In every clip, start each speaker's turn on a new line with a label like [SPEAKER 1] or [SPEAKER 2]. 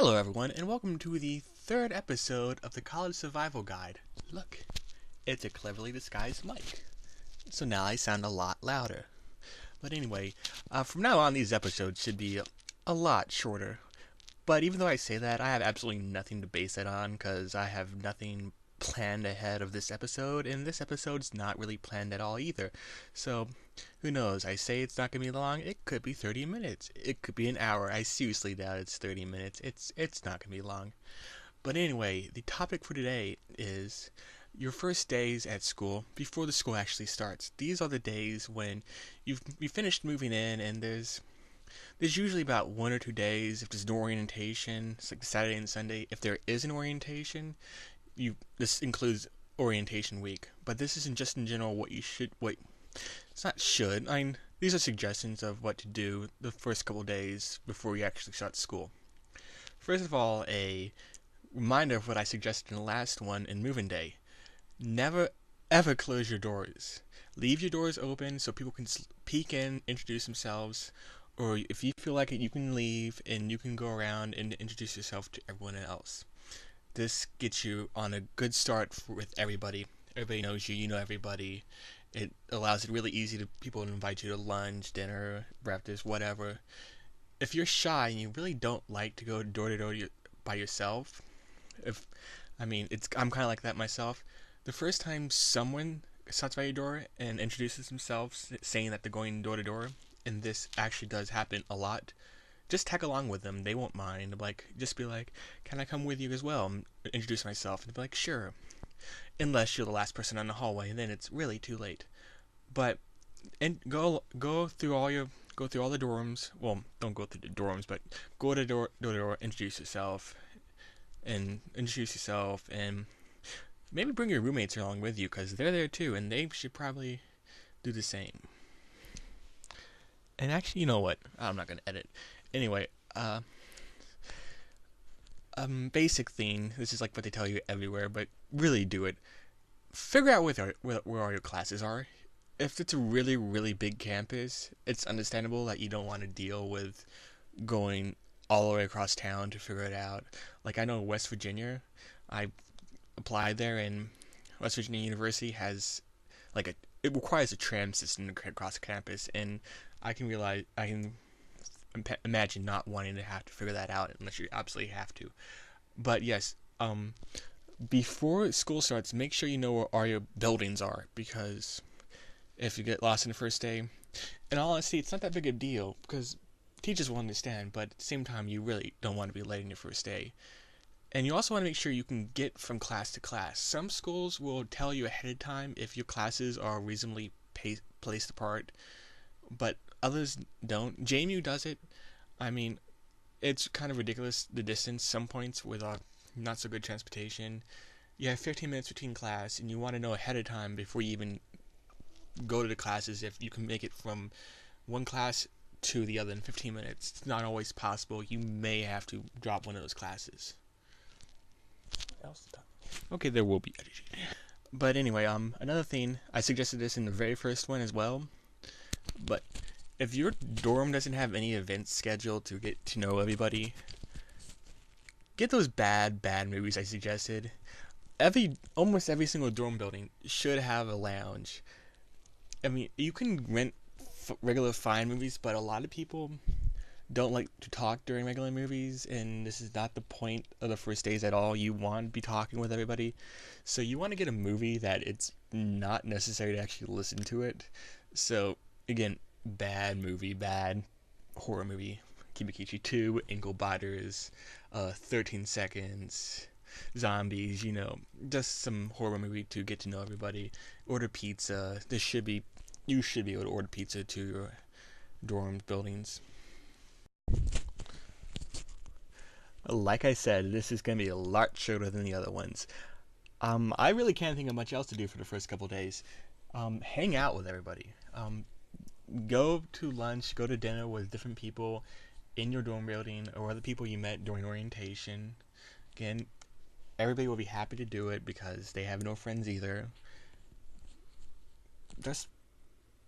[SPEAKER 1] Hello everyone, and welcome to the third episode of the College Survival Guide. Look, it's a cleverly disguised mic, so now I sound a lot louder. But anyway, from now on these episodes should be a lot shorter. But even though I say that, I have absolutely nothing to base it on, because I have nothing planned ahead of this episode, and this episode's not really planned at all either. So, who knows? I say it's not going to be long, it could be 30 minutes. It could be an hour. I seriously doubt it's 30 minutes. It's not going to be long. But anyway, the topic for today is your first days at school before the school actually starts. These are the days when you finished moving in, and there's usually about 1 or 2 days if there's no orientation. It's like Saturday and Sunday. If there is an orientation, this includes orientation week. But this isn't just in general what you should it's not should. These are suggestions of what to do the first couple days before you actually start school. First of all, a reminder of what I suggested in the last one in moving day. Never ever close your doors. Leave your doors open so people can peek in, introduce themselves, or if you feel like it, you can leave and you can go around and introduce yourself to everyone else. This gets you on a good start with everybody. Everybody knows you, you know everybody. It allows it really easy to people to invite you to lunch, dinner, breakfast, whatever. If you're shy and you really don't like to go door to door by yourself, I'm kind of like that myself. The first time someone stops by your door and introduces themselves, saying that they're going door to door, and this actually does happen a lot, just tag along with them. They won't mind. Just be like, "Can I come with you as well?" Introduce myself, and they'll be like, "Sure." Unless you're the last person on the hallway, and then it's really too late. But go through all the dorms. Well, don't go through the dorms, but go to door to door, introduce yourself, and maybe bring your roommates along with you because they're there too, and they should probably do the same. And actually, you know what? I'm not gonna edit. Anyway, basic thing. This is like what they tell you everywhere, but really do it. Figure out where all your classes are. If it's a really, really big campus, it's understandable that you don't want to deal with going all the way across town to figure it out. Like, I know West Virginia, I applied there, and West Virginia University has it requires a tram system to get across campus, and I can imagine not wanting to have to figure that out unless you absolutely have to. But yes, before school starts, make sure you know where all your buildings are, because if you get lost in the first day, in all honesty, it's not that big a deal because teachers will understand, but at the same time, you really don't want to be late in your first day. And you also want to make sure you can get from class to class. Some schools will tell you ahead of time if your classes are reasonably placed apart, but others don't. JMU does it. I mean, it's kind of ridiculous, the distance. Some points with not so good transportation, you have 15 minutes between class, and you want to know ahead of time before you even go to the classes if you can make it from one class to the other in 15 minutes. It's not always possible. You may have to drop one of those classes. Okay, there will be editing. But anyway, another thing, I suggested this in the very first one as well, but if your dorm doesn't have any events scheduled to get to know everybody, get those bad movies I suggested. Almost every single dorm building should have a lounge. I mean, you can rent regular fine movies, but a lot of people don't like to talk during regular movies, and this is not the point of the first days at all. You want to be talking with everybody, so you want to get a movie that it's not necessary to actually listen to it. So again, bad horror movie, Kibikichi 2, Ankle Biters, 13 Seconds, Zombies, just some horror movie to get to know everybody. Order pizza. You should be able to order pizza to your dorm buildings. Like I said, this is going to be a lot shorter than the other ones. I really can't think of much else to do for the first couple days. Hang out with everybody. Go to lunch, go to dinner with different people in your dorm building or other people you met during orientation. Again, everybody will be happy to do it because they have no friends either. Just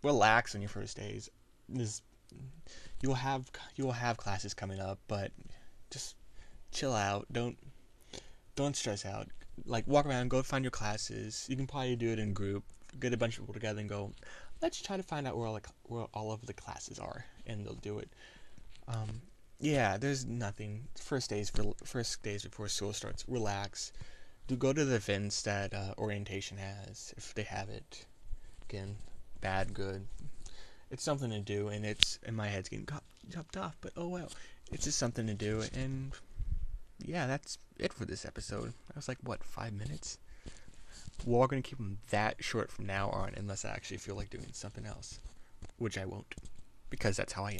[SPEAKER 1] relax on your first days. You will have classes coming up, but just chill out. Don't stress out. Like, walk around, go find your classes. You can probably do it in group. Get a bunch of people together and go, let's try to find out where all of the classes are, and they'll do it. Yeah, there's nothing. First days before school starts, relax. Go to the events that orientation has, if they have it. Again, bad, good. It's something to do, and my head's getting chopped off, but oh well. It's just something to do, and yeah, that's it for this episode. I was like, what, 5 minutes? We're going to keep them that short from now on, unless I actually feel like doing something else, which I won't, because that's how I am.